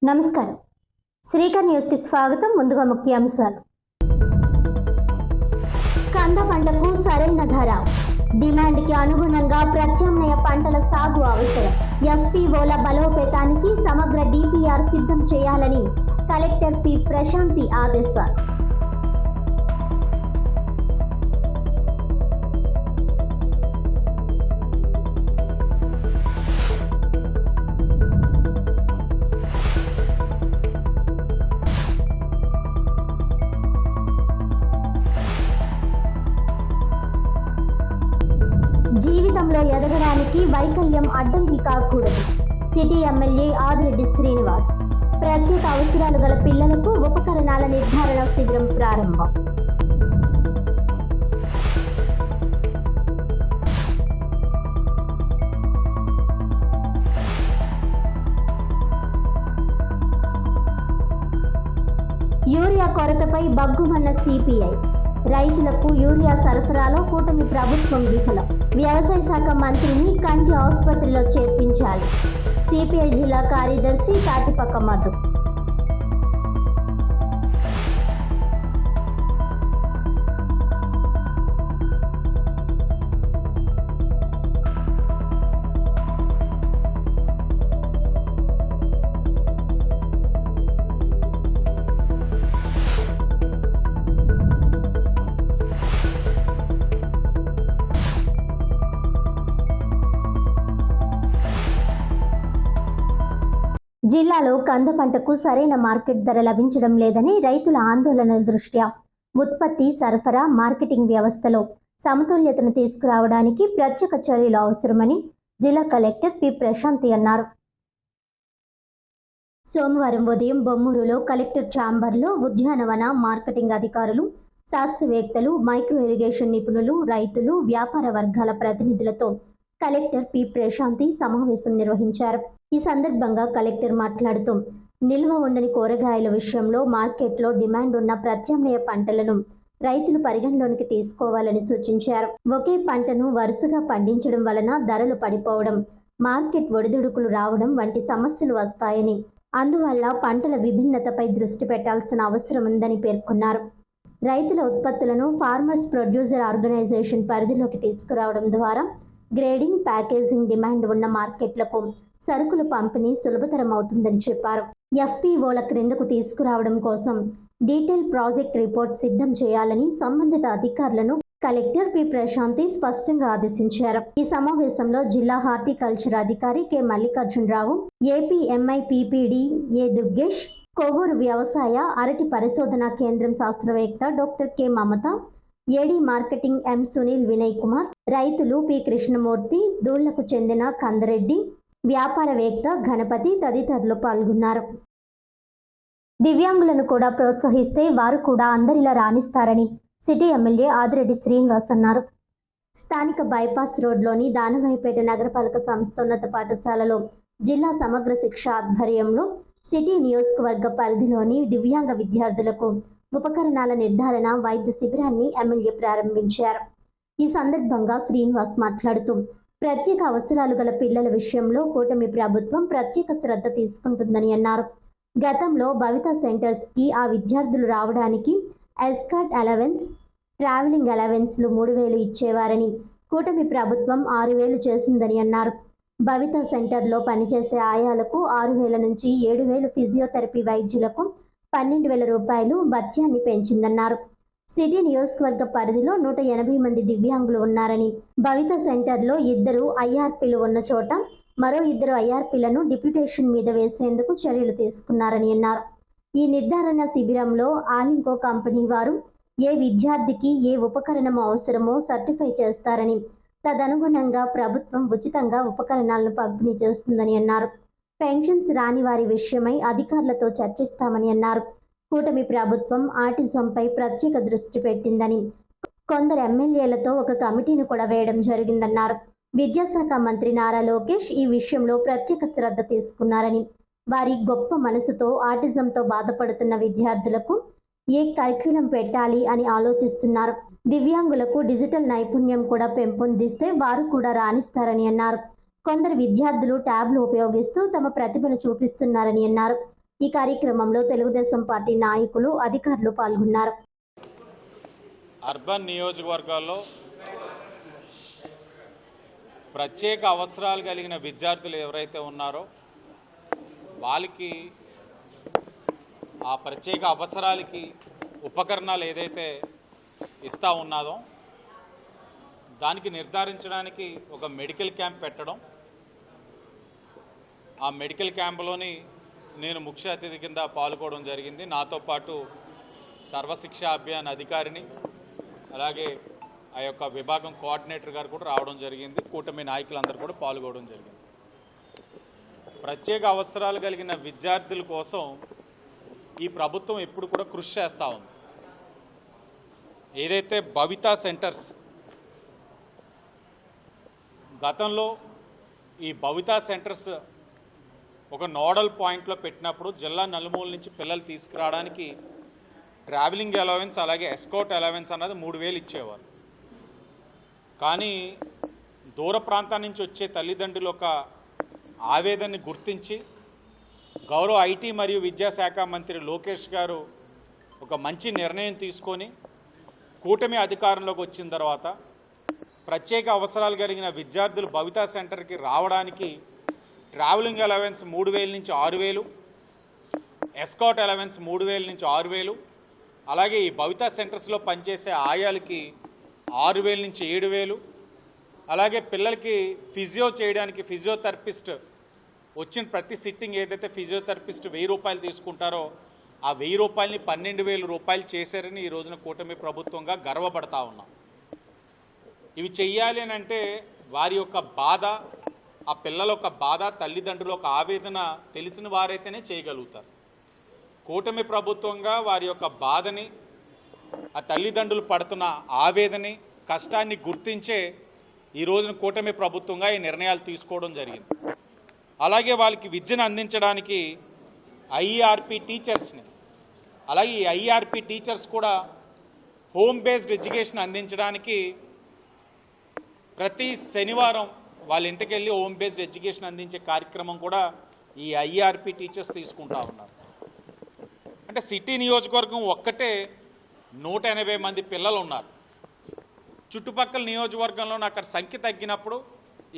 నమస్కారం. శ్రీకర్ న్యూస్ కి స్వాగతం. ముందుగా ముఖ్యాంశాలు. కంద పంటకు సరైన ధర, డిమాండ్ కి అనుగుణంగా ప్రత్యామ్నాయ పంటల సాగు అవసరం. ఎఫ్పిఓల బలోపేతానికి సమగ్ర డిపిఆర్ సిద్ధం చేయాలని కలెక్టర్ పి ప్రశాంతి ఆదేశాలు. జీవితంలో ఎదగడానికి వైకల్యం అడ్డంకి కాకూడదు. City MLA Adireddy Srinivas. ప్రత్యేక అవసరాలు గల పిల్లలకు ఉపకరణాల నిర్ధారణ శిబిరం ప్రారంభం. యూరియా కొరతపై బగ్గుమన్న సిపిఐ. రైతులకు యూరియా సరఫరాలో కూటమి ప్రభుత్వం విఫలం. వ్యవసాయ శాఖ మంత్రిని కంటి ఆసుపత్రిలో చేర్పించాలి. సిపిఐ జిల్లా కార్యదర్శి తాటిపక్క మధు. జిల్లాలో కంద పంటకు సరైన మార్కెట్ ధర లభించడం లేదని రైతుల ఆందోళనల దృష్ట్యా ఉత్పత్తి, సరఫరా, మార్కెటింగ్ వ్యవస్థలో సమతుల్యతను తీసుకురావడానికి ప్రత్యేక చర్యలు అవసరమని జిల్లా కలెక్టర్ పి ప్రశాంతి అన్నారు. సోమవారం ఉదయం బొమ్మూరులో కలెక్టర్ ఛాంబర్లో ఉద్యానవన, మార్కెటింగ్ అధికారులు, శాస్త్రవేత్తలు, మైక్రో ఇరిగేషన్ నిపుణులు, రైతులు, వ్యాపార వర్గాల ప్రతినిధులతో కలెక్టర్ పి ప్రశాంతి సమావేశం నిర్వహించారు. ఈ సందర్భంగా కలెక్టర్ మాట్లాడుతూ నిల్వ ఉండని కూరగాయల విషయంలో మార్కెట్లో డిమాండ్ ఉన్న ప్రత్యామ్నాయ పంటలను రైతులు పరిగణలోనికి తీసుకోవాలని సూచించారు. ఒకే పంటను వరుసగా పండించడం వలన ధరలు పడిపోవడం, మార్కెట్ ఒడిదుడుకులు రావడం వంటి సమస్యలు వస్తాయని, అందువల్ల పంటల విభిన్నతపై దృష్టి పెట్టాల్సిన అవసరం ఉందని పేర్కొన్నారు. రైతుల ఉత్పత్తులను ఫార్మర్స్ ప్రొడ్యూసర్ ఆర్గనైజేషన్ పరిధిలోకి తీసుకురావడం ద్వారా గ్రేడింగ్, ప్యాకేజింగ్ డిమాండ్ ఉన్న మార్కెట్లకు సరుకుల పంపిణీ సులభతరం అవుతుందని చెప్పారు. ఎఫ్పిఓల క్రిందకు తీసుకురావడం కోసం డీటెయిల్ ప్రాజెక్ట్ రిపోర్ట్ సిద్ధం చేయాలని సంబంధిత అధికారులను కలెక్టర్ పి ప్రశాంతి స్పష్టంగా ఆదేశించారు. ఈ సమావేశంలో జిల్లా హార్టికల్చర్ అధికారి కె మల్లికార్జునరావు, ఏపీ ఎంఐపిపిడి ఏ దుర్గేష్, కొవ్వూరు వ్యవసాయ అరటి పరిశోధనా కేంద్రం శాస్త్రవేత్త డాక్టర్ కె మమత, ఏడీ మార్కెటింగ్ ఎం సునీల్ వినయ్ కుమార్, రైతులు పి కృష్ణమూర్తి, దూళ్లకు చెందిన కందరెడ్డి, వ్యాపారవేత్త గణపతి తదితరులు పాల్గొన్నారు. దివ్యాంగులను కూడా ప్రోత్సహిస్తే వారు కూడా అందరిలా రాణిస్తారని సిటీ ఎమ్మెల్యే ఆదిరెడ్డి శ్రీనివాస్ అన్నారు. స్థానిక బైపాస్ రోడ్లోని దానవాయిపేట నగరపాలక సంస్థ ఉన్నత పాఠశాలలో జిల్లా సమగ్ర శిక్ష ఆధ్వర్యంలో సిటీ నియోజకవర్గ పరిధిలోని దివ్యాంగ విద్యార్థులకు ఉపకరణాల నిర్ధారణ వైద్య శిబిరాన్ని ఎమ్మెల్యే ప్రారంభించారు. ఈ సందర్భంగా శ్రీనివాస్ మాట్లాడుతూ ప్రత్యేక అవసరాలు గల పిల్లల విషయంలో కూటమి ప్రభుత్వం ప్రత్యేక శ్రద్ధ తీసుకుంటుందని అన్నారు. గతంలో భవితా సెంటర్స్కి ఆ విద్యార్థులు రావడానికి ఎస్కార్ట్ అలవెన్స్, ట్రావెలింగ్ అలవెన్స్లు 3,000 ఇచ్చేవారని, కూటమి ప్రభుత్వం 6,000 చేసిందని అన్నారు. భవితా సెంటర్లో పనిచేసే ఆయాలకు 6,000 నుంచి 7,000, ఫిజియోథెరపీ వైద్యులకు 12,000 రూపాయలు భత్యాన్ని పెంచిందన్నారు. సిటీ నియోజకవర్గ పరిధిలో 180 మంది దివ్యాంగులు ఉన్నారని, భవిత సెంటర్లో 2 ఐఆర్పీలు ఉన్న చోట మరో 2 ఐఆర్పీలను డిప్యూటేషన్ మీద వేసేందుకు చర్యలు తీసుకున్నారని అన్నారు. ఈ నిర్ధారణ శిబిరంలో ఆలింకో కంపెనీ వారు ఏ విద్యార్థికి ఏ ఉపకరణం అవసరమో సర్టిఫై చేస్తారని, తదనుగుణంగా ప్రభుత్వం ఉచితంగా ఉపకరణాలను పంపిణీ చేస్తుందని అన్నారు. పెన్షన్స్ రాని వారి విషయమై అధికారులతో చర్చిస్తామని అన్నారు. కూటమి ప్రభుత్వం ఆటిజంపై ప్రత్యేక దృష్టి పెట్టిందని, కొందరు ఎమ్మెల్యేలతో ఒక కమిటీని కూడా వేయడం జరిగిందన్నారు. విద్యాశాఖ మంత్రి నారా లోకేష్ ఈ విషయంలో ప్రత్యేక శ్రద్ధ తీసుకున్నారని, వారి గొప్ప మనసుతో ఆటిజంతో బాధపడుతున్న విద్యార్థులకు ఏ కరిక్యులం పెట్టాలి అని ఆలోచిస్తున్నారు. దివ్యాంగులకు డిజిటల్ నైపుణ్యం కూడా పెంపొందిస్తే వారు కూడా రాణిస్తారని అన్నారు. కొందరు విద్యార్థులు ట్యాబ్లు ఉపయోగిస్తూ తమ ప్రతిభను చూపిస్తున్నారని అన్నారు. ఈ కార్యక్రమంలో తెలుగుదేశం పార్టీ నాయకులు, అధికారులు పాల్గొన్నారు. అర్బన్ నియోజకవర్గాల్లో ప్రత్యేక అవసరాలు కలిగిన విద్యార్థులు ఎవరైతే ఉన్నారో వాళ్ళకి ఆ ప్రత్యేక అవసరాలకి ఉపకరణాలు ఏదైతే ఇస్తూ ఉన్నాదో దానికి నిర్ధారించడానికి ఒక మెడికల్ క్యాంప్ పెట్టడం, ఆ మెడికల్ క్యాంపులోని నేను ముఖ్య అతిథి కింద పాల్గొనడం జరిగింది. నాతో పాటు సర్వశిక్ష అభియాన్ అధికారిని, అలాగే ఆ యొక్క విభాగం కోఆర్డినేటర్ గారు కూడా రావడం జరిగింది. కూటమి నాయకులందరూ కూడా పాల్గొనడం జరిగింది. ప్రత్యేక అవసరాలు కలిగిన విద్యార్థుల కోసం ఈ ప్రభుత్వం ఎప్పుడు కూడా కృషి చేస్తూ ఉంది. ఏదైతే భవితా సెంటర్స్ గతంలో ఈ భవితా సెంటర్స్ ఒక నోడల్ పాయింట్లో పెట్టినప్పుడు జిల్లా నలుమూల నుంచి పిల్లలు తీసుకురావడానికి ట్రావెలింగ్ అలవెన్స్ అలాగే ఎస్కాట్ అలవెన్స్ అన్నది 3,000 ఇచ్చేవారు. కానీ దూర ప్రాంతాల నుంచి వచ్చే తల్లిదండ్రులు ఒక ఆవేదనని గుర్తించి గౌరవ ఐటీ మరియు విద్యాశాఖ మంత్రి లోకేష్ గారు ఒక మంచి నిర్ణయం తీసుకొని కూటమి అధికారంలోకి వచ్చిన తర్వాత ప్రత్యేక అవసరాలు కలిగిన విద్యార్థులు భవితా సెంటర్కి రావడానికి ట్రావెలింగ్ అలవెన్స్ 3,000 నుంచి 6,000, ఎస్కాట్ అలవెన్స్ 3,000 నుంచి 6,000, అలాగే ఈ భవితా సెంటర్స్లో పనిచేసే ఆయాలకి 6,000 నుంచి 7,000, అలాగే పిల్లలకి ఫిజియో చేయడానికి ఫిజియోథెరపిస్ట్ వచ్చిన ప్రతి సిట్టింగ్ ఏదైతే ఫిజియోథెరపిస్ట్ 1,000 రూపాయలు తీసుకుంటారో ఆ 1,000 రూపాయలని 12,000 రూపాయలు చేశారని ఈ రోజున కూటమి ప్రభుత్వంగా గర్వపడతా ఉన్నాం. ఇవి చెయ్యాలి అని అంటే వారి యొక్క బాధ, ఆ పిల్లల యొక్క బాధ, తల్లిదండ్రుల యొక్క ఆవేదన తెలిసిన వారైతేనే చేయగలుగుతారు. కూటమి ప్రభుత్వంగా వారి యొక్క బాధని, ఆ తల్లిదండ్రులు పడుతున్న ఆవేదని, కష్టాన్ని గుర్తించే ఈ రోజున కూటమి ప్రభుత్వంగా ఈ నిర్ణయాలు తీసుకోవడం జరిగింది. అలాగే వాళ్ళకి విద్యను అందించడానికి ఐఈఆర్పి టీచర్స్ని, అలాగే ఈ ఐఈఆర్పి టీచర్స్ కూడా హోమ్ బేస్డ్ ఎడ్యుకేషన్ అందించడానికి ప్రతి శనివారం వాళ్ళ ఇంటికి వెళ్ళి హోమ్ బేస్డ్ ఎడ్యుకేషన్ అందించే కార్యక్రమం కూడా ఈ ఐఈఆర్పి టీచర్స్ తీసుకుంటా ఉన్నారు. అంటే సిటీ నియోజకవర్గం ఒక్కటే 180 మంది పిల్లలు ఉన్నారు. చుట్టుపక్కల నియోజకవర్గంలో అక్కడ సంఖ్య తగ్గినప్పుడు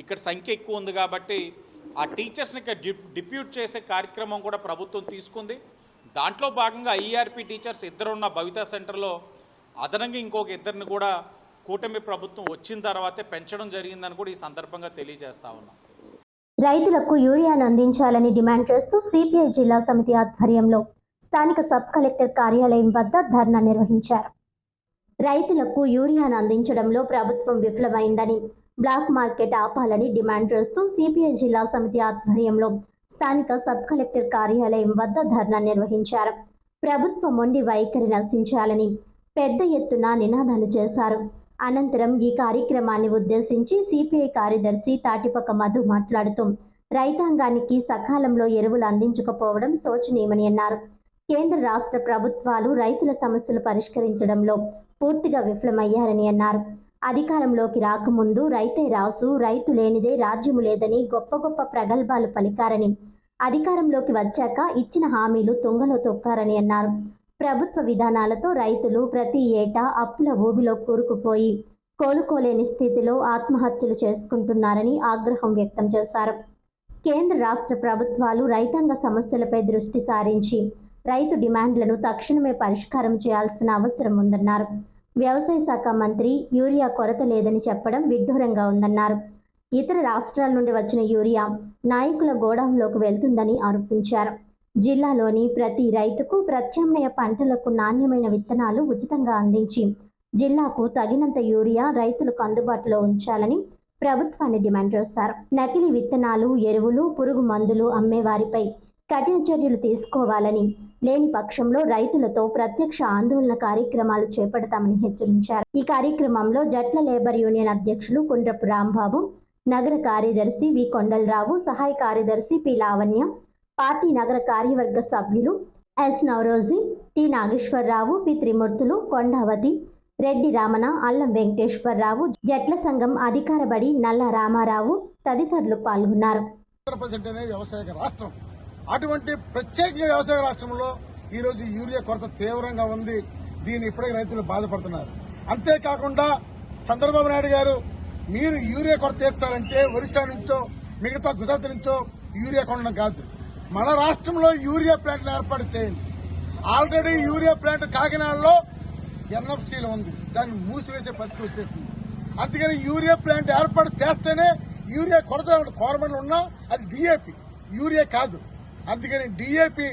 ఇక్కడ సంఖ్య ఎక్కువ ఉంది కాబట్టి ఆ టీచర్స్ని డిప్యూట్ చేసే కార్యక్రమం కూడా ప్రభుత్వం తీసుకుంది. దాంట్లో భాగంగా ఐఈఆర్పి టీచర్స్ 2 ఉన్న భవితా సెంటర్లో అదనంగా ఇంకొక 2ని కూడా కూటమి ప్రభుత్వం వచ్చిన తర్వాతే పెంచడం జరిగిందని కూడా ఈ సందర్భంగా తెలియజేస్తా ఉన్నాం. రైతులకు యూరియాను అందించాలని డిమాండ్ చేస్తూ సిపిఐ జిల్లా సమితి ఆధ్వర్యంలో స్థానిక సబ్ కలెక్టర్ కార్యాలయం వద్ద ధర్నా నిర్వహించారు. రైతులకు యూరియాను అందించడంలో ప్రభుత్వం విఫలమైందని, బ్లాక్ మార్కెట్ ఆపాలని డిమాండ్ చేస్తూ సిపిఐ జిల్లా సమితి ఆధ్వర్యంలో స్థానిక సబ్ కలెక్టర్ కార్యాలయం వద్ద ధర్నా నిర్వహించారు. ప్రభుత్వ మొండి వైఖరి నశించాలని పెద్ద ఎత్తున నినాదాలు చేశారు. అనంతరం ఈ కార్యక్రమాన్ని ఉద్దేశించి సిపిఐ కార్యదర్శి తాటిపక్క మధు మాట్లాడుతూ రైతాంగానికి సకాలంలో ఎరువులు అందించకపోవడం శోచనీయమని అన్నారు. కేంద్ర రాష్ట్ర ప్రభుత్వాలు రైతుల సమస్యలు పరిష్కరించడంలో పూర్తిగా విఫలమయ్యారని అన్నారు. అధికారంలోకి రాకముందు రైతే రాసు, రైతు లేనిదే రాజ్యము లేదని గొప్ప గొప్ప ప్రగల్భాలు పలికారని, అధికారంలోకి వచ్చాక ఇచ్చిన హామీలు తుంగలో తొక్కారని అన్నారు. ప్రభుత్వ విధానాలతో రైతులు ప్రతి ఏటా అప్పుల ఊబిలో కూరుకుపోయి కోలుకోలేని స్థితిలో ఆత్మహత్యలు చేసుకుంటున్నారని ఆగ్రహం వ్యక్తం చేశారు. కేంద్ర రాష్ట్ర ప్రభుత్వాలు రైతాంగ సమస్యలపై దృష్టి సారించి రైతు డిమాండ్లను తక్షణమే పరిష్కారం చేయాల్సిన అవసరం ఉందన్నారు. వ్యవసాయ శాఖ మంత్రి యూరియా కొరత లేదని చెప్పడం విడ్డూరంగా ఉందన్నారు. ఇతర రాష్ట్రాల నుండి వచ్చిన యూరియా నాయకుల గోడౌన్లోకి వెళ్తుందని ఆరోపించారు. జిల్లాలోని ప్రతి రైతుకు ప్రత్యామ్నాయ పంటలకు నాణ్యమైన విత్తనాలు ఉచితంగా అందించి జిల్లాకు తగినంత యూరియా రైతులకు అందుబాటులో ఉంచాలని ప్రభుత్వాన్ని డిమాండ్ చేశారు. నకిలీ విత్తనాలు, ఎరువులు, పురుగు మందులు అమ్మే వారిపై కఠిన చర్యలు తీసుకోవాలని, లేని పక్షంలో రైతులతో ప్రత్యక్ష ఆందోళన కార్యక్రమాలు చేపడతామని హెచ్చరించారు. ఈ కార్యక్రమంలో జట్ల లేబర్ యూనియన్ అధ్యక్షులు కుండ్రపు రాంబాబు, నగర కార్యదర్శి వి కొండలరావు, సహాయ కార్యదర్శి పి లావణ్య, పార్టీ నగర కార్యవర్గ సభ్యులు S Navaroji, T Nageswararao, P Trimurthulu, Kondavathi, Reddy Ramana, Allam Venkateswararao, జట్ల సంఘం అధికార బడి నల్ల రామారావు తదితరులు పాల్గొన్నారు. ఆంధ్రప్రదేశ్ అనేది వ్యవసాయ రాష్ట్రం. అటువంటి ప్రత్యేకంగా వ్యవసాయ రాష్ట్రంలో ఈరోజు యూరియా కొరత తీవ్రంగా ఉంది. దీన్ని ఇప్పటికీ రైతులు బాధపడుతున్నారు. అంతేకాకుండా చంద్రబాబు నాయుడు గారు మీరు యూరియా కొరత తీర్చాలంటే ఒరిస్సా నుంచో మిగతా గుజరాత్ నుంచో యూరియా కొనడం కాదు, మన రాష్ట్రంలో యూరియా ప్లాంట్లు ఏర్పాటు చేయండి. ఆల్రెడీ యూరియా ప్లాంట్ కాకినాడలో ఎన్ఎఫ్సీలో ఉంది, దాన్ని మూసివేసే పరిస్థితి వచ్చేస్తుంది. అందుకని యూరియా ప్లాంట్ ఏర్పాటు చేస్తేనే యూరియా కొరత కోరమని ఉన్నా అది డిఏపి, యూరియా కాదు. అందుకని డిఏపి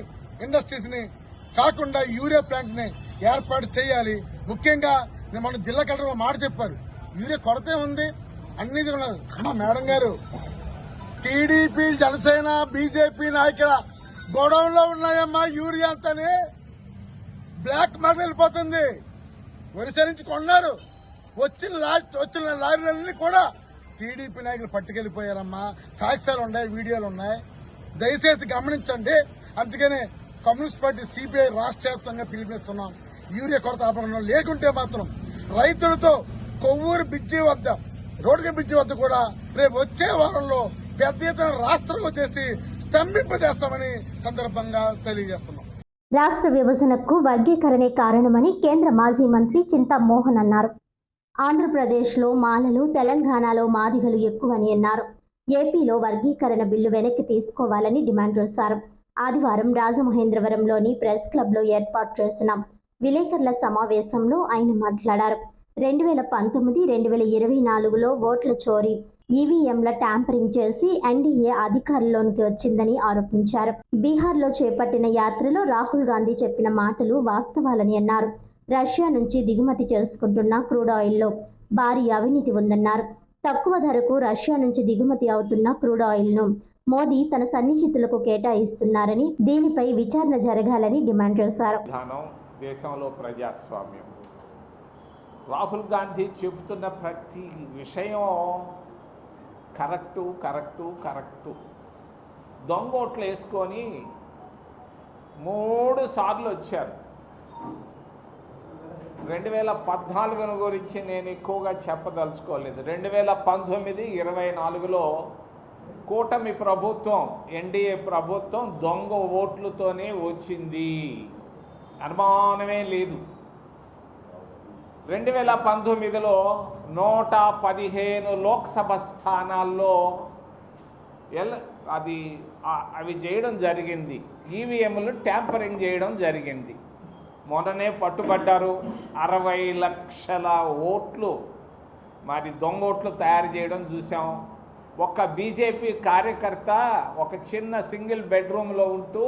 ఇండస్ట్రీస్ ని కాకుండా యూరియా ప్లాంట్ ని ఏర్పాటు చేయాలి. ముఖ్యంగా మన జిల్లా కలెక్టర్ మాట చెప్పారు, యూరియా కొరతే ఉంది, అన్ని ఉన్నది. అమ్మా మేడం గారు, టీడీపీ జనసేన బీజేపీ నాయకుల గోడౌన్లో ఉన్నాయమ్మా యూరియా అంతానే బ్లాక్ మార్కెట్ వెళ్ళిపోతుంది. ఒరిస్సా నుంచి కొన్నారు, వచ్చిన లారీలన్నీ కూడా టీడీపీ నాయకులు పట్టుకెళ్లిపోయారమ్మా. సాక్ష్యాలు ఉన్నాయి, వీడియోలు ఉన్నాయి, దయచేసి గమనించండి. అందుకనే కమ్యూనిస్ట్ పార్టీ సిపిఐ రాష్ట్ర వ్యాప్తంగా పిలుపునిస్తున్నాం, యూరియా కొరత ఆపడం. లేకుంటే మాత్రం రైతులతో కొవ్వూరు బ్రిడ్జి వద్ద, రోడ్డు బ్రిడ్జి వద్ద కూడా రేపు వచ్చే వారంలో పెద్ద ఎత్తున రాష్ట్రంలో చేసి స్తంభింపజేస్తామని సందర్భంగా తెలియజేస్తున్నాం. రాష్ట్ర విభజనకు వర్గీకరణే కారణమని కేంద్ర మాజీ మంత్రి చింతామోహన్ అన్నారు. ఆంధ్రప్రదేశ్లో మాలలు, తెలంగాణలో మాదిగలు ఎక్కువని అన్నారు. ఏపీలో వర్గీకరణ బిల్లు వెనక్కి తీసుకోవాలని డిమాండ్ చేశారు. ఆదివారం రాజమహేంద్రవరంలోని ప్రెస్ క్లబ్లో ఏర్పాటు చేసిన విలేకరుల సమావేశంలో ఆయన మాట్లాడారు. 2019-2024లో ఓట్ల చోరీ, ఈవీఎంల ట్యాంపరింగ్ చేసి ఎన్డీఏ అధికారంలోకి వచ్చిందని ఆరోపించారు. బీహార్లో చేపట్టిన యాత్రలో రాహుల్ గాంధీ చెప్పిన మాటలు వాస్తవాలని అన్నారు. రష్యా నుంచి దిగుమతి చేసుకుంటున్న క్రూడ్ ఆయిల్లో భారీ అవినీతి ఉందన్నారు. తక్కువ ధరకు రష్యా నుంచి దిగుమతి అవుతున్న క్రూడ్ ఆయిల్ను మోదీ తన సన్నిహితులకు కేటాయిస్తున్నారని, దీనిపై విచారణ జరగాలని డిమాండ్ చేశారు. దేశంలో ప్రజాస్వామ్యం, రాహుల్ గాంధీ చెబుతున్న ప్రతి విషయం కరెక్టు. దొంగోట్లు వేసుకొని 3 సార్లు వచ్చారు. 2014 గురించి నేను ఎక్కువగా చెప్పదలుచుకోలేదు. 2019-24లో కూటమి ప్రభుత్వం, ఎన్డీఏ ప్రభుత్వం దొంగ ఓట్లతోనే వచ్చింది, అనుమానమే లేదు. 2019లో 115 లోక్సభ స్థానాల్లో అవి చేయడం జరిగింది, ఈవీఎంలు ట్యాంపరింగ్ చేయడం జరిగింది. మొన్ననే పట్టుబడ్డారు. 60 లక్షల ఓట్లు మరి దొంగ ఓట్లు తయారు చేయడం చూసాం. ఒక బీజేపీ కార్యకర్త ఒక చిన్న సింగిల్ బెడ్రూమ్లో ఉంటూ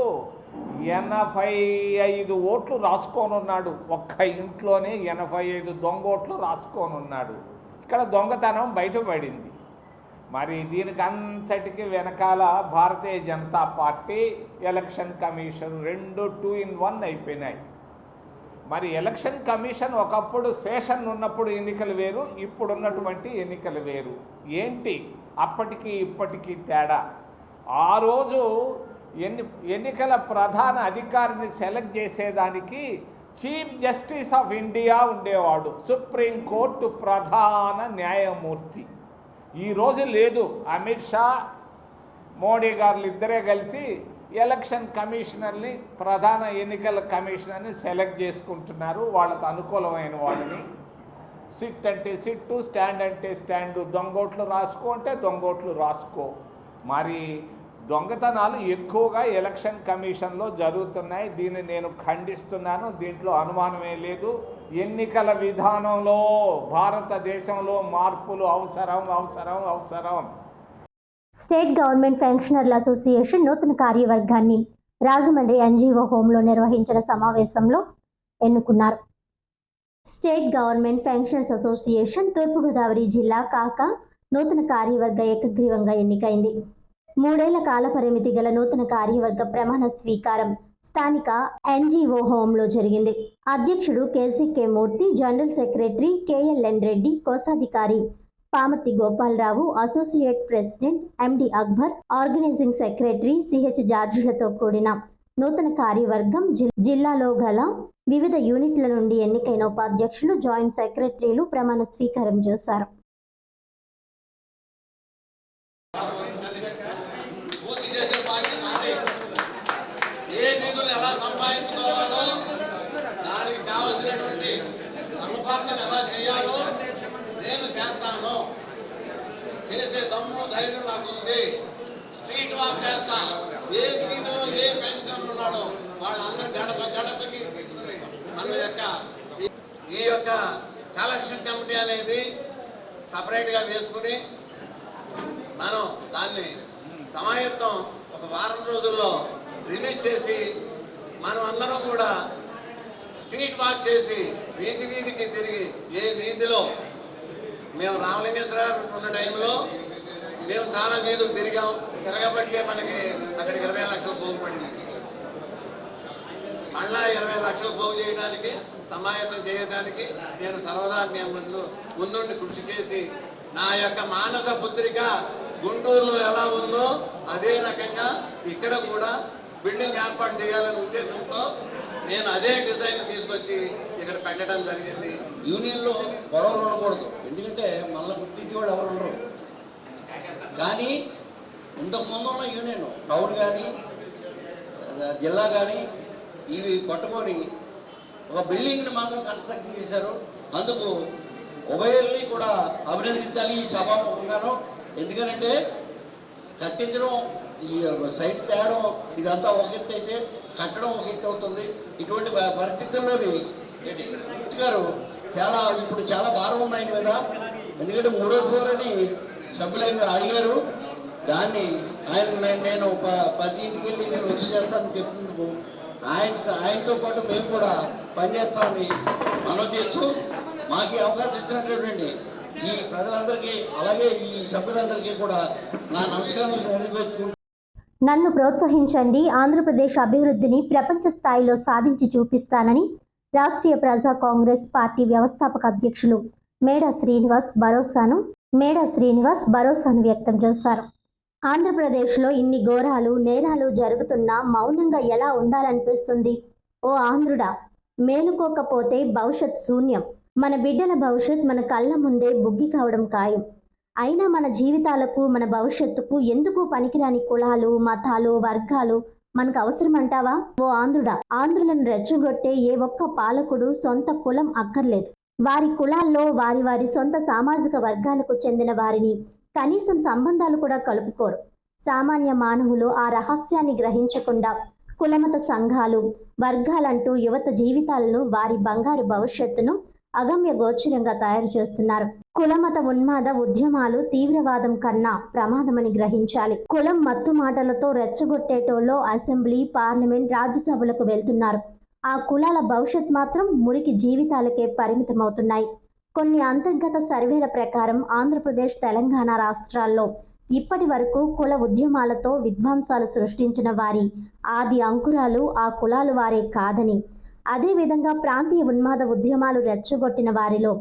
85 ఓట్లు రాసుకొని ఉన్నాడు. ఒక్క ఇంట్లోనే 85 దొంగ ఓట్లు రాసుకొని ఉన్నాడు. ఇక్కడ దొంగతనం బయటపడింది. మరి దీనికి అంతటికి వెనకాల Bharatiya Janata party, election commission 2 2 in 1 అయిపోయినాయి. మరి ఎలక్షన్ కమిషన్ ఒకప్పుడు సెషన్ ఉన్నప్పుడు ఎన్నికలు వేరు, ఇప్పుడున్నటువంటి ఎన్నికలు వేరు. ఏంటి అప్పటికి ఇప్పటికీ తేడా? ఆ రోజు ఎన్నికల ప్రధాన అధికారిని సెలెక్ట్ చేసేదానికి చీఫ్ జస్టిస్ ఆఫ్ ఇండియా ఉండేవాడు, సుప్రీంకోర్టు ప్రధాన న్యాయమూర్తి. ఈరోజు లేదు. అమిత్ షా, మోడీ గారు ఇద్దరే కలిసి ఎలక్షన్ కమిషనర్ని, ప్రధాన ఎన్నికల కమిషనర్ని సెలెక్ట్ చేసుకుంటున్నారు, వాళ్ళకు అనుకూలమైన వాళ్ళని. సిట్ అంటే సిట్టు, స్టాండ్ అంటే స్టాండు. దొంగోట్లు రాసుకో అంటే దొంగోట్లు రాసుకో. మరి దొంగతనాలు ఎక్కువగా ఎలక్షన్ కమిషన్లో జరుగుతున్నాయి. దీన్ని నేను ఖండిస్తున్నాను. దీంట్లో అనుమానమే లేదు. ఎన్నికల విధానంలో భారతదేశంలో మార్పులు అవసరం. స్టేట్ గవర్నమెంట్ పెన్షనర్ల అసోసియేషన్ నూతన కార్యవర్గాన్ని రాజమండ్రి ఎన్జీఓ హోంలో నిర్వహించిన సమావేశంలో ఎన్నుకున్నారు. స్టేట్ గవర్నమెంట్ పెన్షనర్స్ అసోసియేషన్ తూర్పుగోదావరి జిల్లా కాక నూతన కార్యవర్గ ఏకగ్రీవంగా ఎన్నికైంది. 3 ఏళ్ల కాల పరిమితి గల నూతన కార్యవర్గ ప్రమాణ స్వీకారం స్థానిక ఎన్జీఓ హోంలో జరిగింది. అధ్యక్షుడు KCK Murthy, general secretary KLN Reddy, కోశాధికారి Pamarthi Gopalarao, associate president MD Akbar, organising secretary CH జార్జులతో కూడిన నూతన కార్యవర్గం జిల్లాలో గల వివిధ యూనిట్ల నుండి ఎన్నికైన ఉపాధ్యక్షులు, జాయింట్ సెక్రటరీలు ప్రమాణ స్వీకారం చేశారు. సంపాదించుకోవాలో, దానికి కావలసినటువంటి సముపార్జన ఎలా చేయాలో నేను చేస్తాను. చేసే దమ్ము ధైర్యం నాకుంది. స్ట్రీట్ వాక్ చేస్తా. ఏ వీధిలో ఏ పెన్షన్ ఉన్నాడో వాళ్ళందరూ గడప గడపకి తీసుకుని మన యొక్క ఈ యొక్క కలెక్షన్ కమిటీ అనేది సపరేట్గా వేసుకుని మనం దాన్ని సమాయత్తం ఒక వారం రోజుల్లో రిలీజ్ చేసి మనం అందరం కూడా స్ట్రీట్ వాక్ చేసి వీధి వీధికి తిరిగి ఏ వీధిలో మేము రామలింగేశ్వర ఉన్న టైంలో మేము చాలా వీధులు తిరగబట్టే మనకి అక్కడికి 20 లక్షలు పోగు పడింది. మళ్ళా 20 లక్షలు పోగు చేయడానికి సమాయత్తం చేయడానికి నేను సర్వదా మేము ముందుండి కృషి చేసి నా యొక్క మానస పుత్రిక గుంటూరులో ఎలా ఉందో అదే రకంగా ఇక్కడ కూడా బిల్డింగ్ ఏర్పాటు చేయాలనే ఉద్దేశంతో నేను అదే డిజైన్ తీసుకొచ్చి ఇక్కడ పెట్టడం జరిగింది. యూనియన్లో గొడవలు ఉండకూడదు, ఎందుకంటే మళ్ళీ గుర్తించే వాళ్ళు ఎవరు ఉండరు. కానీ ఇంతకుముందు ఉన్న యూనియన్ టౌన్ కానీ జిల్లా కానీ ఇవి పట్టుకొని ఒక బిల్డింగ్ని మాత్రం కన్స్ట్రక్షన్ చేశారు. అందుకు ఉభయల్ని కూడా అభినందించాలి ఈ సభాముఖంగాను. ఎందుకనంటే కట్టించడం, ఈ సైట్ తేయడం ఇదంతా ఒక ఎత్తు అయితే కట్టడం ఒక ఎత్తు అవుతుంది. ఇటువంటి పరిస్థితుల్లోని గారు ఇప్పుడు చాలా భారం ఉన్నాయి మీద. ఎందుకంటే 3వ ఫ్లోర్ అని సభ్యులైన అడిగారు. దాన్ని నేను 10 ఇంటికి వెళ్ళి నేను వచ్చి చేస్తానని చెప్పినందుకు ఆయనతో పాటు మేము కూడా పనిచేస్తామని మనం చేస్తూ మాకు అవకాశం ఇచ్చినట్లేండి ఈ ప్రజలందరికీ అలాగే ఈ సభ్యులందరికీ కూడా నా నమస్కారం తెలియజేసుకుంటున్నాను. నన్ను ప్రోత్సహించండి, ఆంధ్రప్రదేశ్ అభివృద్ధిని ప్రపంచ స్థాయిలో సాధించి చూపిస్తానని రాష్ట్రీయ ప్రజా కాంగ్రెస్ పార్టీ వ్యవస్థాపక అధ్యక్షులు మేడా శ్రీనివాస్ భరోసాను వ్యక్తం చేశారు. ఆంధ్రప్రదేశ్లో ఇన్ని ఘోరాలు నేరాలు జరుగుతున్నా మౌనంగా ఎలా ఉండాలనిపిస్తుంది? ఓ ఆంధ్రుడా, మేలుకోకపోతే భవిష్యత్ శూన్యం. మన బిడ్డల భవిష్యత్ మన కళ్ళ ముందే బుగ్గి కావడం ఖాయం. అయినా మన జీవితాలకు మన భవిష్యత్తుకు ఎందుకు పనికిరాని కులాలు, మతాలు, వర్గాలు మనకు అవసరమంటావా? ఓ ఆంధ్రుడా, ఆంధ్రులను రెచ్చగొట్టే ఏ ఒక్క పాలకుడు సొంత కులం అక్కర్లేదు. వారి కులాల్లో వారి వారి సొంత సామాజిక వర్గాలకు చెందిన వారిని కనీసం సంబంధాలు కూడా కలుపుకోరు. సామాన్య మానవులు ఆ రహస్యాన్ని గ్రహించకుండా కులమత సంఘాలు, వర్గాలంటూ యువత జీవితాలను, వారి బంగారు భవిష్యత్తును అగమ్య గోచరంగా తయారు చేస్తున్నారు. కులమత ఉన్మాద ఉద్యమాలు తీవ్రవాదం కన్నా ప్రమాదమని గ్రహించాలి. కులం మత్తు మాటలతో రెచ్చగొట్టేటోల్లో అసెంబ్లీ, పార్లమెంట్, రాజ్యసభలకు వెళ్తున్నారు. ఆ కులాల భవిష్యత్ మాత్రం మురికి జీవితాలకే పరిమితమవుతున్నాయి. కొన్ని అంతర్గత సర్వేల ప్రకారం ఆంధ్రప్రదేశ్, తెలంగాణ రాష్ట్రాల్లో ఇప్పటి వరకు కుల ఉద్యమాలతో విధ్వంసాలు సృష్టించిన వారి ఆది అంకురాలు ఆ కులాలు వారే కాదని, అదేవిధంగా ప్రాంతీయ ఉన్మాద ఉద్యమాలు రెచ్చగొట్టిన వారిలో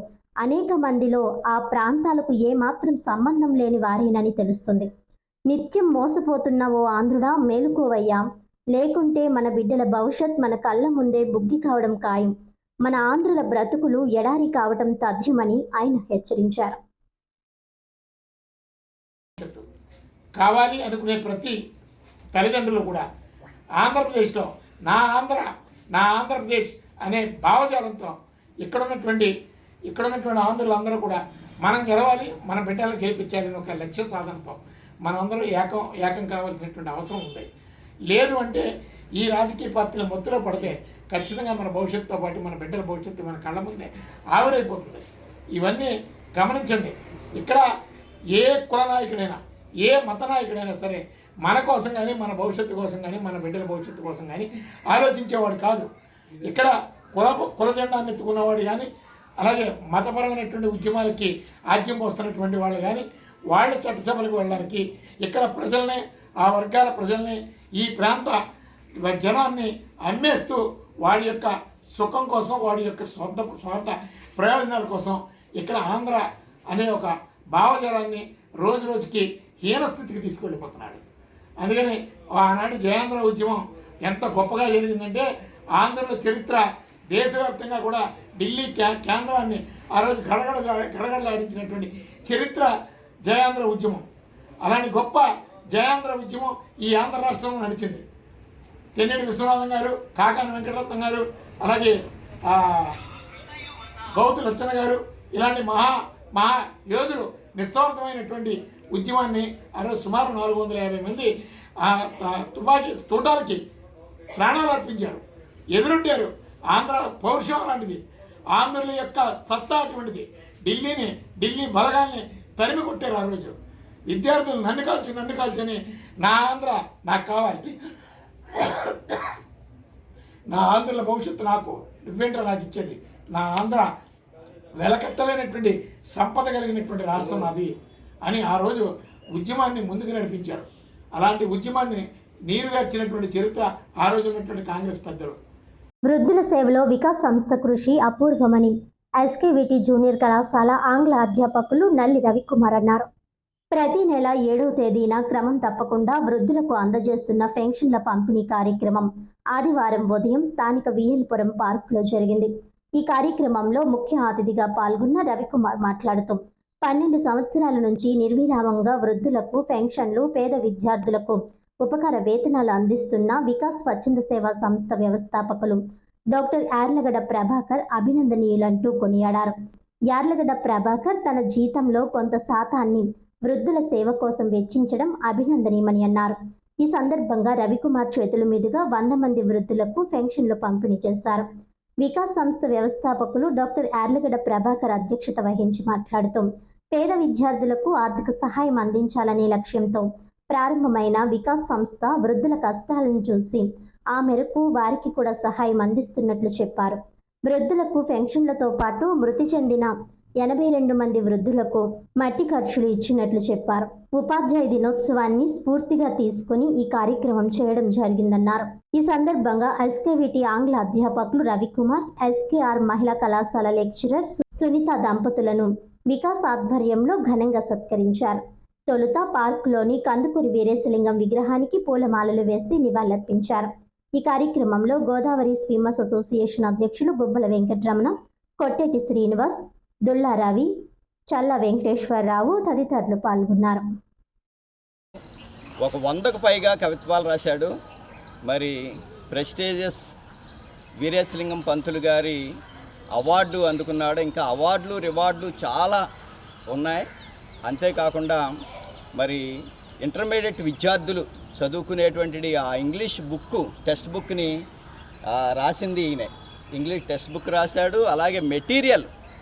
అనేక మందిలో ఆ ప్రాంతాలకు ఏమాత్రం సంబంధం లేని వారేనని తెలుస్తుంది. నిత్యం మోసపోతున్న ఓ ఆంధ్రుడా, మేలుకోవయ్యా, లేకుంటే మన బిడ్డల భవిష్యత్ మన కళ్ళ ముందే బుగ్గి కావడం ఖాయం. మన ఆంధ్రుల బ్రతుకులు ఎడారి కావటం తథ్యమని ఆయన హెచ్చరించారు. కావాలి అనుకునే ప్రతి తల్లిదండ్రులు కూడా ఆంధ్రప్రదేశ్లో నా ఆంధ్రప్రదేశ్ అనే భావజాలంతో ఇక్కడ ఉన్నటువంటి ఆంధ్రులందరూ కూడా మనం గెలవాలి, మన బిడ్డలను గెలిపించాలని ఒక లక్ష్య సాధనతో మనమందరూ ఏకం కావాల్సినటువంటి అవసరం ఉంది. లేదు అంటే ఈ రాజకీయ పార్టీల మొత్తులో పడితే ఖచ్చితంగా మన భవిష్యత్తుతో పాటు మన బిడ్డల భవిష్యత్తు మన కళ్ళ ముందే ఆవిరైపోతుంది. ఇవన్నీ గమనించండి. ఇక్కడ ఏ కుల నాయకుడైనా, ఏ మత నాయకుడైనా సరే మన కోసం కానీ, మన భవిష్యత్తు కోసం కానీ, మన బిడ్డల భవిష్యత్తు కోసం కానీ ఆలోచించేవాడు కాదు. ఇక్కడ కుల జెండాన్ని ఎత్తుకున్నవాడు కానీ, అలాగే మతపరమైనటువంటి ఉద్యమాలకి ఆజ్యం పోస్తున్నటువంటి వాళ్ళు కానీ, వాళ్ళ చట్టసభలకు వెళ్ళడానికి ఇక్కడ ప్రజల్ని, ఆ వర్గాల ప్రజల్ని, ఈ ప్రాంత జనాన్ని అమ్మేస్తూ వాడి యొక్క సుఖం కోసం, వాడి యొక్క స్వార్థ ప్రయోజనాల కోసం ఇక్కడ ఆంధ్ర అనే ఒక భావజాలాన్ని రోజు రోజుకి హీనస్థితికి తీసుకెళ్ళిపోతున్నాడు. అందుకని ఆనాడు జయాంధ్ర ఉద్యమం ఎంత గొప్పగా జరిగిందంటే ఆంధ్రుల చరిత్ర దేశవ్యాప్తంగా కూడా ఢిల్లీ కేంద్రాన్ని ఆ రోజు గడగడలాడించినటువంటి చరిత్ర జయాంధ్ర ఉద్యమం. అలాంటి గొప్ప జయాంధ్ర ఉద్యమం ఈ ఆంధ్ర రాష్ట్రంలో నడిచింది. తెన్నేటి విశ్వనాథం గారు, కాకాని వెంకటరత్నం గారు, అలాగే గౌతు లచ్చన్న గారు, ఇలాంటి మహా యోధులు నిస్వార్థమైనటువంటి ఉద్యమాన్ని ఆ రోజు సుమారు 450 మంది తుపాకీ తూటాలకి ప్రాణాలు అర్పించారు, ఎదురొట్టారు. ఆంధ్ర పౌరుషం లాంటిది, ఆంధ్రుల యొక్క సత్తా అటువంటిది. ఢిల్లీ బలగాల్ని తరిమి కొట్టారు ఆ రోజు. విద్యార్థులు నన్ను కాల్చని నా ఆంధ్ర నాకు కావాలి, నా ఆంధ్రుల భవిష్యత్తు నాకు నువ్వేంటో నాకు ఇచ్చేది, నా ఆంధ్ర వెలకట్టలేనటువంటి సంపద కలిగినటువంటి రాష్ట్రం నాది అని ఆ రోజు ఉద్యమాన్ని ముందుకు నడిపించారు. అలాంటి ఉద్యమాన్ని నీరుగార్చినటువంటి చరిత్ర ఆ రోజు ఉన్నటువంటి కాంగ్రెస్ పెద్దలు. వృద్ధుల సేవలో వికాస్ సంస్థ కృషి అపూర్వమని ఎస్కేవిటి జూనియర్ కళాశాల ఆంగ్ల అధ్యాపకులు నల్లి రవికుమార్ అన్నారు. ప్రతి నెల 7వ తేదీన క్రమం తప్పకుండా వృద్ధులకు అందజేస్తున్న పెన్షన్ల పంపిణీ కార్యక్రమం ఆదివారం ఉదయం స్థానిక విఎల్పురం పార్కులో జరిగింది. ఈ కార్యక్రమంలో ముఖ్య అతిథిగా పాల్గొన్న రవికుమార్ మాట్లాడుతూ 12 సంవత్సరాల నుంచి నిర్విరామంగా వృద్ధులకు పెన్షన్లు, పేద విద్యార్థులకు ఉపకార వేతనాలు అందిస్తున్న వికాస్ స్వచ్ఛంద సేవా సంస్థ వ్యవస్థాపకులు డాక్టర్ యార్లగడ్డ ప్రభాకర్ అభినందనీయులంటూ కొనియాడారు. యార్లగడ్డ ప్రభాకర్ తన జీతంలో కొంత శాతాన్ని వృద్ధుల సేవ కోసం వెచ్చించడం అభినందనీయమని అన్నారు. ఈ సందర్భంగా రవికుమార్ చేతుల మీదుగా 100 మంది వృద్ధులకు పెన్షన్లు పంపిణీ చేశారు. వికాస్ సంస్థ వ్యవస్థాపకులు డాక్టర్ యార్లగడ్డ ప్రభాకర్ అధ్యక్షత వహించి మాట్లాడుతూ పేద విద్యార్థులకు ఆర్థిక సహాయం అందించాలనే లక్ష్యంతో ప్రారంభమైన వికాస్ సంస్థ వృద్ధుల కష్టాలను చూసి ఆ మేరకు వారికి కూడా సహాయం అందిస్తున్నట్లు చెప్పారు. వృద్ధులకు పెన్షన్లతో పాటు మృతి చెందిన 82 మంది వృద్ధులకు మట్టి ఖర్చులు ఇచ్చినట్లు చెప్పారు. ఉపాధ్యాయ దినోత్సవాన్ని స్ఫూర్తిగా తీసుకుని ఈ కార్యక్రమం చేయడం జరిగిందన్నారు. ఈ సందర్భంగా ఎస్కేవిటి ఆంగ్ల అధ్యాపకులు రవికుమార్, ఎస్కేఆర్ మహిళా కళాశాల లెక్చరర్ సునీత దంపతులను వికాస్ ఆధ్వర్యంలో ఘనంగా సత్కరించారు. తొలుత పార్కులోని కందుకూరి వీరేశలింగం విగ్రహానికి పూలమాలలు వేసి నివాళులర్పించారు. ఈ కార్యక్రమంలో గోదావరి స్విమ్మర్స్ అసోసియేషన్ అధ్యక్షులు బొబ్బల వెంకటరమణ, కొట్టేటి శ్రీనివాస్, దుల్లా రవి, చల్ల వెంకటేశ్వరరావు తదితరులు పాల్గొన్నారు. ఒక 100కు పైగా కవిత్వాలు రాశాడు. మరి ప్రెస్టీజియస్ వీరేశలింగం పంతులు గారి అవార్డు అందుకున్నాడు. ఇంకా అవార్డులు, రివార్డులు చాలా ఉన్నాయి. అంతేకాకుండా మరి ఇంటర్మీడియట్ విద్యార్థులు చదువుకునేటువంటిది ఆ ఇంగ్లీష్ టెక్స్ట్ బుక్ని రాసింది ఈయన. ఇంగ్లీష్ టెక్స్ట్ బుక్ రాశాడు, అలాగే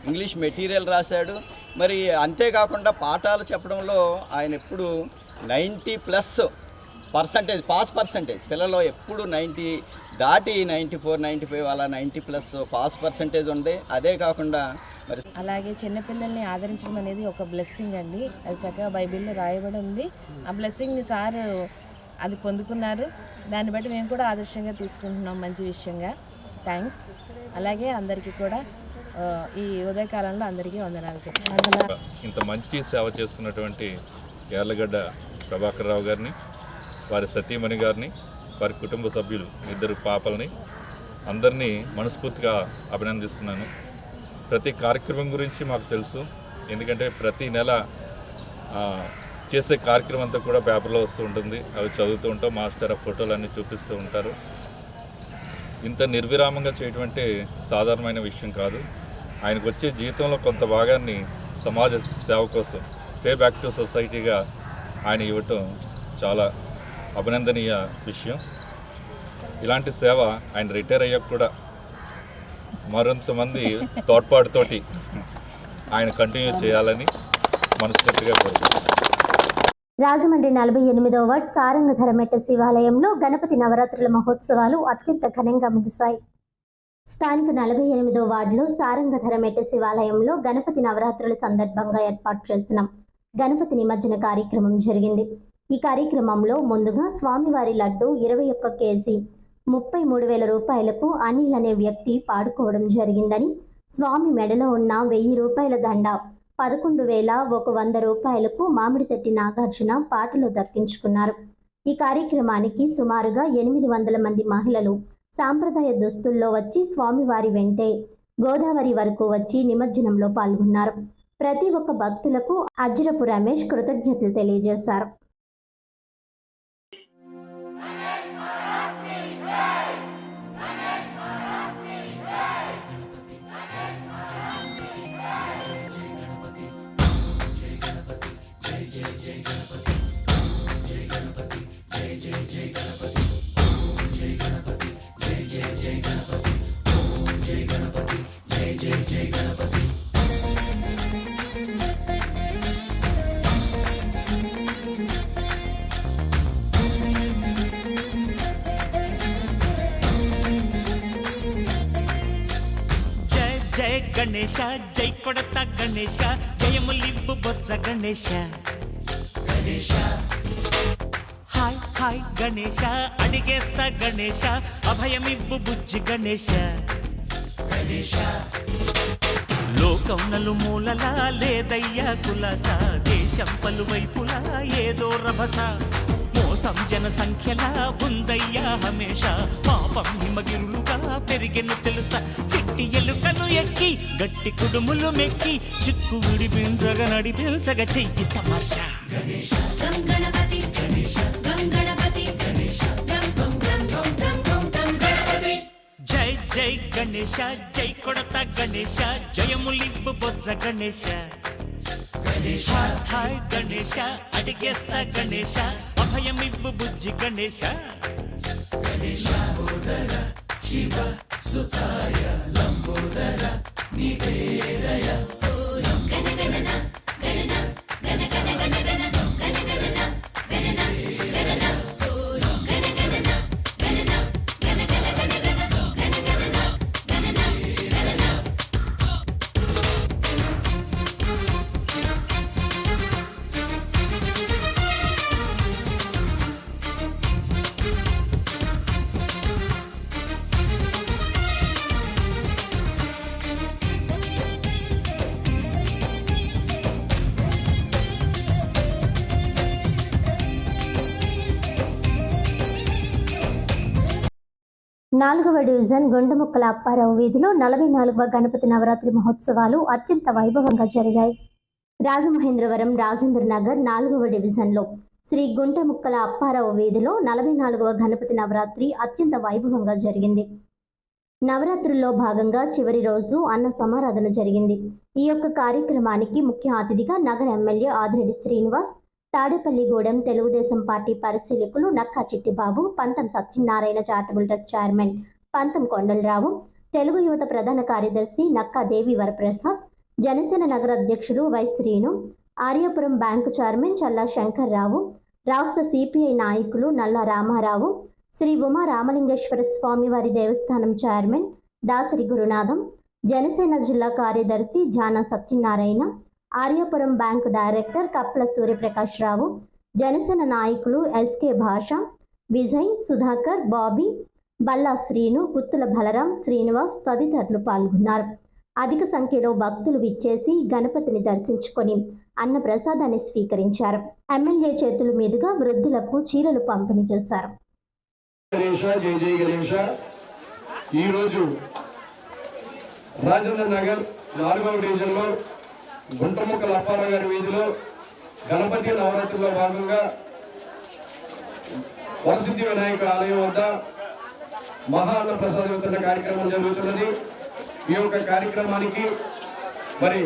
ఇంగ్లీష్ మెటీరియల్ రాశాడు. మరి అంతేకాకుండా పాఠాలు చెప్పడంలో ఆయన ఎప్పుడు 90+% పాస్ పర్సంటేజ్, పిల్లలు ఎప్పుడు 90 దాటి 94, 95 అలా 90+ పాస్ పర్సంటేజ్ ఉంది. అదే కాకుండా మరి అలాగే చిన్నపిల్లల్ని ఆదరించడం అనేది ఒక బ్లెస్సింగ్ అండి. అది చక్కగా బైబిల్లో రాయబడి ఉంది. ఆ బ్లెస్సింగ్ని సార్ అది పొందుకున్నారు. దాన్ని బట్టి మేము కూడా ఆదర్శంగా తీసుకుంటున్నాం, మంచి విషయంగా. థ్యాంక్స్. అలాగే అందరికీ కూడా ఈ ఉదయకాలంలో అందరికీ వందనాలు చెప్తున్నాను. ఇంత మంచి సేవ చేస్తున్నటువంటి యార్లగడ్డ ప్రభాకర్ రావు గారిని, వారి సతీమణి గారిని, వారి కుటుంబ సభ్యులు, 2 పాపల్ని, అందరినీ మనస్ఫూర్తిగా అభినందిస్తున్నాను. ప్రతి కార్యక్రమం గురించి మాకు తెలుసు, ఎందుకంటే ప్రతి నెల చేసే కార్యక్రమం అంతా కూడా పేపర్లో వస్తూ ఉంటుంది. అవి చదువుతూ ఉంటాం, మాస్టర్ ఆ ఫోటోలు అన్నీ చూపిస్తూ ఉంటారు. ఇంత నిర్విరామంగా చేయడం అంటే సాధారణమైన విషయం కాదు. ఆయనకు వచ్చే జీవితంలో కొంత భాగాన్ని సమాజ సేవ కోసం పే బ్యాక్ టు సొసైటీగా ఆయన ఇవ్వటం చాలా అభినందనీయ విషయం. ఇలాంటి సేవ ఆయన రిటైర్ అయ్యాక కూడా మరింతమంది తోడ్పాటుతోటి ఆయన కంటిన్యూ చేయాలని మనస్ఫూర్తిగా కోరుతున్నాను. రాజమండ్రి 48వ వార్డ్ సారంగధరమెట్ట శివాలయంలో గణపతి నవరాత్రుల మహోత్సవాలు అత్యంత ఘనంగా ముగిశాయి. స్థానిక 48వ వార్డులో సారంగధరమెట్ట శివాలయంలో గణపతి నవరాత్రుల సందర్భంగా ఏర్పాటు చేసిన గణపతి నిమజ్జన కార్యక్రమం జరిగింది. ఈ కార్యక్రమంలో ముందుగా స్వామివారి లడ్డు 21 కేజీ 33,000 రూపాయలకు అనిల్ అనే వ్యక్తి పాడుకోవడం జరిగిందని, స్వామి మెడలో ఉన్న 1000 రూపాయల దండ 11,100 రూపాయలకు మామిడిశెట్టి నాగార్జున పాటలు దక్కించుకున్నారు. ఈ కార్యక్రమానికి సుమారుగా 800 మంది మహిళలు సాంప్రదాయ దుస్తుల్లో వచ్చి స్వామివారి వెంటే గోదావరి వరకు వచ్చి నిమజ్జనంలో పాల్గొన్నారు. ప్రతి ఒక్క భక్తులకు అజ్రపు రమేష్ కృతజ్ఞతలు తెలియజేశారు. గణేశ జై కొడత గణేశ జయములివ్వు బొజ్జ గణేశ గణేశ హాయ్ హాయ్ గణేశ అడిగేస్తా గణేశ అభయమివ్వు బుజ్జి గణేశ గణేశ లోకం నలుమూలలా లేదయ్యా కులాస దేశం పలువైపులా ఏదో రభస మోసం జన సంఖ్యలా ఉందయ్యా హమేష పాపం హిమగిరులుగా పెరిగెను తెలుసా చిట్టి ఎలుకను ఎక్కి గట్టి కుడుములు మెక్కి చిక్కు విడిపించగ నడిపించగ చెయ్యి తమాషా గణేశ గం గణపతి గణేశ గం గణపతి గణేశ గం గం గం గం గం గం గం గణపతి జై జై గణేశ జై కొడత గణేశ జయములివ్వు బొజ్జ గణేశ గణేశ హాయ్ గణేశ అడిగేస్తా గణేశ అభయమివ్వు బుజ్జి గణేశ గణేశ లంబోదర శివ సుతాయ లంబోదర నివేదయ గణ గణన గణన గణ గణ గణ గణ గణ గణన గణన గణన గణ గణన గణన గణ గణ గణ గణ గణ గణన గణన గణన 4వ డివిజన్ గుండముక్కల అప్పారావు వీధిలో 44వ గణపతి నవరాత్రి మహోత్సవాలు అత్యంత వైభవంగా జరిగాయి. రాజమహేంద్రవరం రాజేంద్ర నగర్ 4వ డివిజన్లో శ్రీ గుండముక్కల అప్పారావు వీధిలో 44వ గణపతి నవరాత్రి అత్యంత వైభవంగా జరిగింది. నవరాత్రుల్లో భాగంగా చివరి రోజు అన్న సమారాధన జరిగింది. ఈ యొక్క కార్యక్రమానికి ముఖ్య అతిథిగా నగర ఎమ్మెల్యే ఆదిరెడ్డి శ్రీనివాస్, తాడేపల్లిగూడెం తెలుగుదేశం పార్టీ పరిశీలకులు నక్కా చిట్టిబాబు, పంతం సత్యనారాయణ చారిటబుల్ ట్రస్ట్ చైర్మన్ పంతం కొండలరావు, తెలుగు యువత ప్రధాన కార్యదర్శి నక్కా దేవి వరప్రసాద్, జనసేన నగర అధ్యక్షులు Y Srinu, Aryapuram bank chairman Challa Sankararao, రాష్ట్ర సిపిఐ నాయకులు నల్లా రామారావు, శ్రీ ఉమా రామలింగేశ్వర స్వామివారి దేవస్థానం చైర్మన్ దాసరి గురునాథం, జనసేన జిల్లా కార్యదర్శి జానా సత్యనారాయణ, ఆర్యాపురం బ్యాంకు డైరెక్టర్ కప్ల సూర్యప్రకాష్ రావు, జనసేన నాయకులు ఎస్కే భాష, విజయ్, సుధాకర్, బాబీ, బల్లా శ్రీను, గుత్తుల బలరాం, శ్రీనివాస్ తదితరులు పాల్గొన్నారు. అధిక సంఖ్యలో భక్తులు విచ్చేసి గణపతిని దర్శించుకొని అన్న ప్రసాదాన్ని స్వీకరించారు. ఎమ్మెల్యే చేతుల మీదుగా వృద్ధులకు చీరలు పంపిణీ చేశారు. జై జై గణేశ. ఈరోజు రాజేంద్ర నగర్ 4వ డివిజన్లో గుంటముక్కల అప్పారావు గారి వీధిలో గణపతి నవరాత్రుల్లో భాగంగా వరసిద్ధి వినాయక ఆలయం వద్ద మహా అన్న ప్రసాద వితరణ కార్యక్రమం జరుగుతున్నది. ఈ యొక్క కార్యక్రమానికి మరి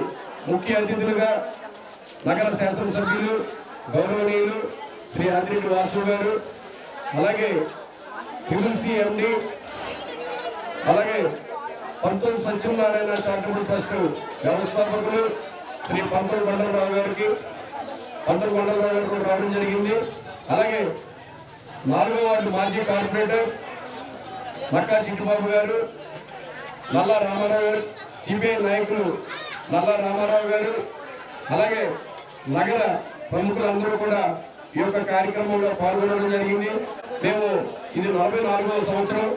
ముఖ్య అతిథులుగా నగర శాసనసభ్యులు గౌరవనీయులు శ్రీ ఆదిరెడ్డి వాసు గారు, అలాగే హిందూసీ ఎండి, అలాగే పంతం సత్యనారాయణ చారిటబుల్ ట్రస్ట్ వ్యవస్థాపకులు శ్రీ పంతం కొండలరావు గారికి కూడా రావడం జరిగింది. అలాగే 4వ వార్డు మాజీ కార్పొరేటర్ నక్కా చిట్టిబాబు గారు, నల్లా రామారావు గారు, సిపిఐ నాయకులు నల్లా రామారావు గారు, అలాగే నగర ప్రముఖులందరూ కూడా ఈ యొక్క కార్యక్రమంలో పాల్గొనడం జరిగింది. మేము ఇది 44వ సంవత్సరం.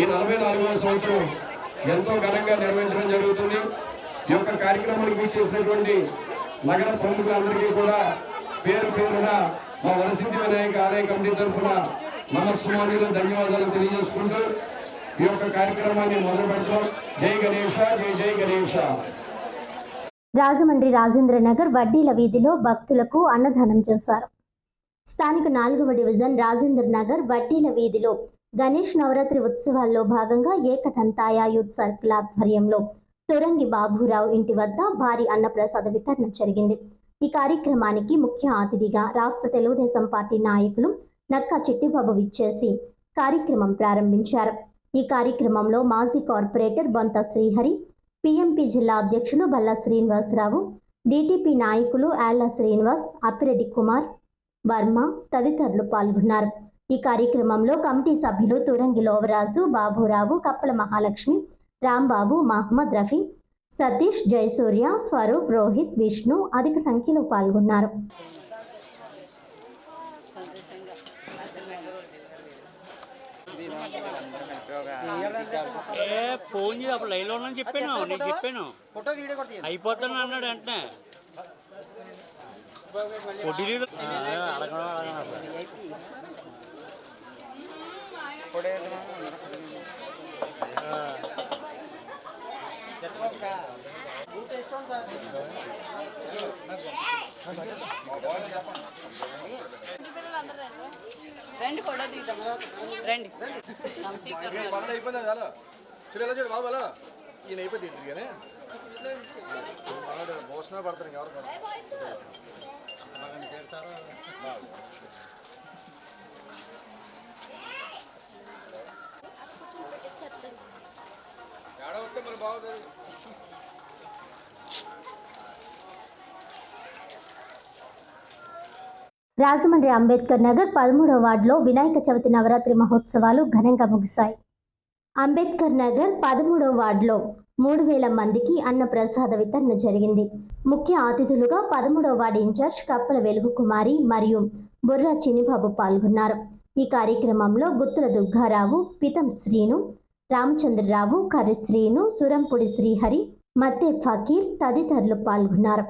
ఈ 44వ సంవత్సరం ఎంతో ఘనంగా నిర్వహించడం జరుగుతుంది. ఈ యొక్క కార్యక్రమానికి చేసినటువంటి నగర ప్రముఖులందరికీ కూడా పేరు పేరున మా వరసిద్ధి వినాయక ఆలయ కమిటీ తరఫున నమస్సుమాన్యులు ధన్యవాదాలు తెలియజేసుకుంటూ ఈ యొక్క కార్యక్రమాన్ని మొదలు పెడతాం. జై గణేశ, జై జై గణేశ. రాజమండ్రి రాజేంద్ర నగర్ వడ్డీల వీధిలో భక్తులకు అన్నదానం చేశారు. స్థానిక 4వ డివిజన్ రాజేంద్ర నగర్ వడ్డీల వీధిలో గణేష్ నవరాత్రి ఉత్సవాల్లో భాగంగా ఏకదంతాయ యూత్ సర్కిల్ ఆధ్వర్యంలో తొరంగి బాబురావు ఇంటి వద్ద భారీ అన్నప్రసాద వితరణ జరిగింది. ఈ కార్యక్రమానికి ముఖ్య అతిథిగా రాష్ట్ర తెలుగుదేశం పార్టీ నాయకులు నక్కా చిట్టిబాబు విచ్చేసి కార్యక్రమం ప్రారంభించారు. ఈ కార్యక్రమంలో మాజీ కార్పొరేటర్ బొంత శ్రీహరి, పిఎంపి జిల్లా అధ్యక్షులు బల్లా శ్రీనివాసరావు, డిటిపి నాయకులు ఆళ్ల శ్రీనివాస్, అప్పిరెడ్డి కుమార్ వర్మ తదితరులు పాల్గొన్నారు. ఈ కార్యక్రమంలో కమిటీ సభ్యులు తురంగి లోవరాజు, బాబురావు, కప్పల మహాలక్ష్మి, రాంబాబు, మహమ్మద్ రఫీ, సతీష్, జయసూర్య, స్వరూప్, రోహిత్, విష్ణు అధిక సంఖ్యలో పాల్గొన్నారు. ఫోన్ చేసి అప్పుడు లైన్లో ఉన్నాను చెప్పాను, నేను చెప్పాను అయిపోతాను అన్నాడు. వెంటనే రండి కూడా రండి అయిపోయింది చాలా చూడు చూడు బాబు అలా ఈయన అయిపోతుంది కానీ భోషణ పడతాను ఎవరు ఏడ ఉంటే మరి బాగుంటుంది. రాజమండ్రి అంబేద్కర్ నగర్ 13వ వార్డులో వినాయక చవితి నవరాత్రి మహోత్సవాలు ఘనంగా ముగిశాయి. అంబేద్కర్ నగర్ 13వ వార్డులో 3000 మందికి అన్న ప్రసాద వితరణ జరిగింది. ముఖ్య అతిథులుగా 13వ వార్డు ఇన్ఛార్జ్ కప్పల వెలుగు కుమారి మరియు బొర్రా చిన్నిబాబు పాల్గొన్నారు. ఈ కార్యక్రమంలో గుత్తుల దుర్గారావు, పితం శ్రీను, రామచంద్రరావు, కర్రి శ్రీను, సురంపుడి శ్రీహరి, మత్తే ఫకీర్ తదితరులు పాల్గొన్నారు.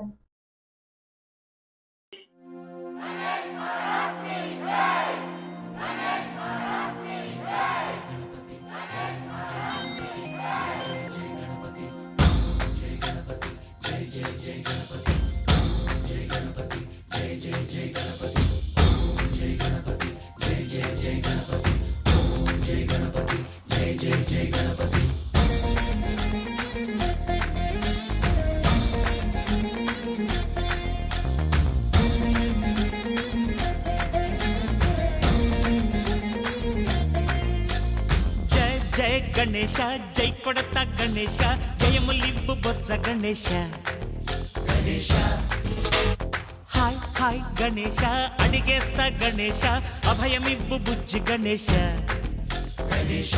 జయ గణేశ, జై కొడత గణేశ, జయములివ్వు బొత్స గణేశ. గణేశ హాయ్ హాయ్ గణేశ, అడిగేస్తా గణేశ, అభయమివ్వు బుజ్జి గణేశ. గణేశ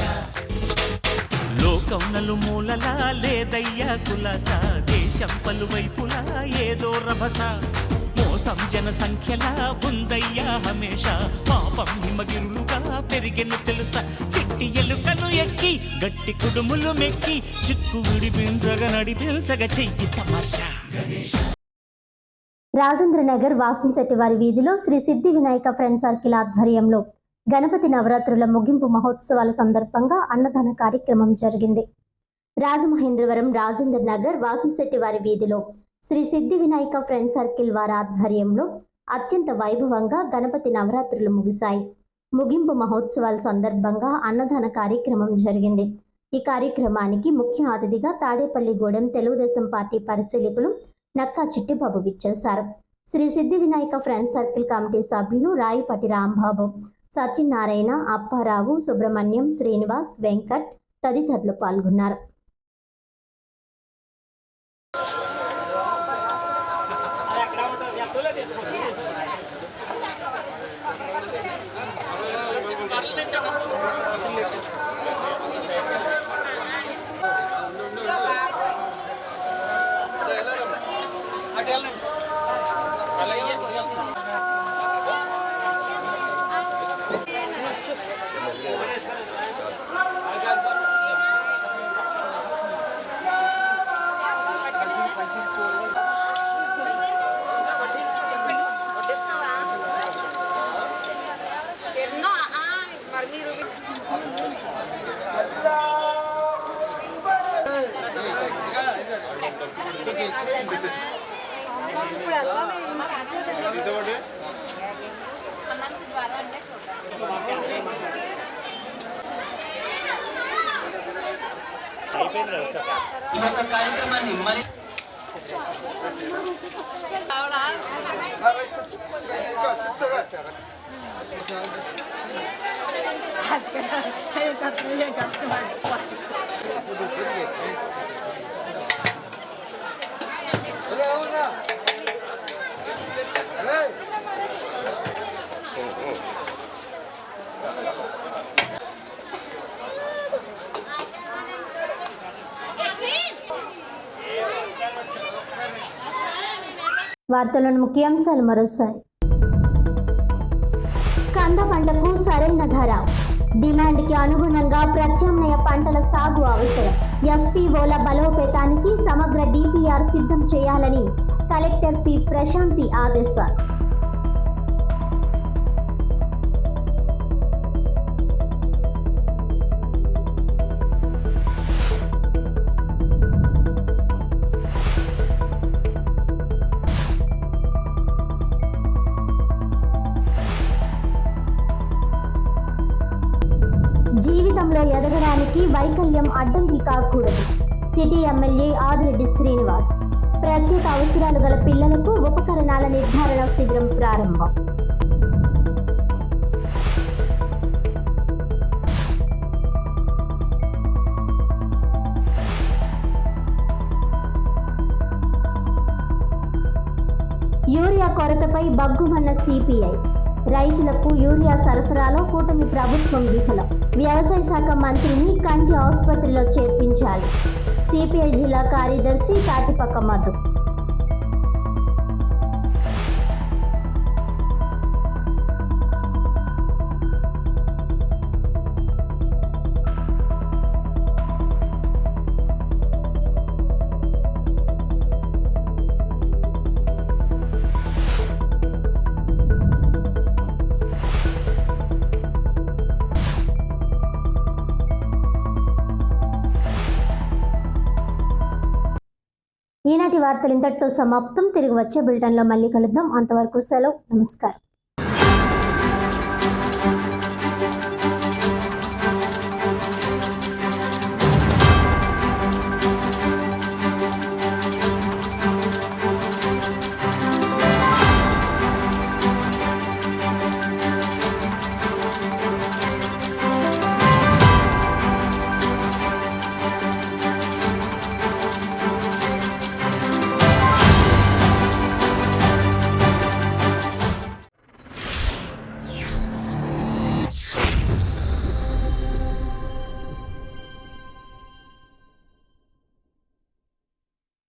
లోకం నలుమూలలా లేదయ్యా కులాస, దేశం పలువైపులా ఏదో రభస. మోసం జన సంఖ్యలా ఉందయ్యా హమేష, పాపం హిమగిరులుగా పెరిగెను తెలుసా. చిట్టి ఎలుకను ఎక్కి గట్టి కుడుములు మెక్కి, చిక్కు విడిపించగా నడిపించగా చెయ్యి తమాషా. రాజేంద్ర నగర్ వాస్మిశెట్టి వారి వీధిలో శ్రీ సిద్ధి వినాయక ఫ్రెండ్ సర్కిల్ ఆధ్వర్యంలో గణపతి నవరాత్రుల ముగింపు మహోత్సవాల సందర్భంగా అన్నదాన కార్యక్రమం జరిగింది. రాజమహేంద్రవరం రాజేంద్ర నగర్ వాస్మిశెట్టి వారి వీధిలో శ్రీ సిద్ధి వినాయక ఫ్రెండ్ సర్కిల్ వారి ఆధ్వర్యంలో అత్యంత వైభవంగా గణపతి నవరాత్రులు ముగిశాయి. ముగింపు మహోత్సవాల సందర్భంగా అన్నదాన కార్యక్రమం జరిగింది. ఈ కార్యక్రమానికి ముఖ్య అతిథిగా తాడేపల్లిగూడెం తెలుగుదేశం పార్టీ పరిశీలకులు నక్కా చిట్టిబాబు విచ్చేశారు. శ్రీ సిద్ధి వినాయక ఫ్రెండ్ సర్కిల్ కమిటీ సభ్యులు రాయిపటి రాంబాబు, సత్యనారాయణ, అప్పారావు, సుబ్రహ్మణ్యం, శ్రీనివాస్, వెంకట్ తదితరులు పాల్గొన్నారు. కార్యక్రమాన్ని మరి వార్తలను ముఖ్యాంశాలు మరోసారి. కంద పంటకు సరైన ధర, డిమాండ్కి అనుగుణంగా ప్రత్యామ్నాయ పంటల సాగు అవసరం. ఎఫ్పిఓల బలోపేతానికి సమగ్ర డిపిఆర్ సిద్ధం చేయాలని కలెక్టర్ పి ప్రశాంతి ఆదేశాలు. జీవితంలో ఎదగడానికి వైకల్యం అడ్డంకి కాకూడదు. City MLA Adireddy Srinivas. ప్రత్యేక అవసరాలు గల పిల్లలకు ఉపకరణాల నిర్ధారణ శిబిరం ప్రారంభం. యూరియా కొరతపై బగ్గుమన్న సిపిఐ. రైతులకు యూరియా సరఫరాలో కూటమి ప్రభుత్వం విఫలం. వ్యవసాయ శాఖ మంత్రిని కంటి ఆసుపత్రిలో చేర్పించాలి. సిపిఐ జిల్లా కార్యదర్శి తాటిపక్క మధు. ఈనాటి వార్తలు ఇంతటితో సమాప్తం. తిరిగి వచ్చే బులెటిన్లో మళ్ళీ కలుద్దాం. అంతవరకు సెలవు. నమస్కారం.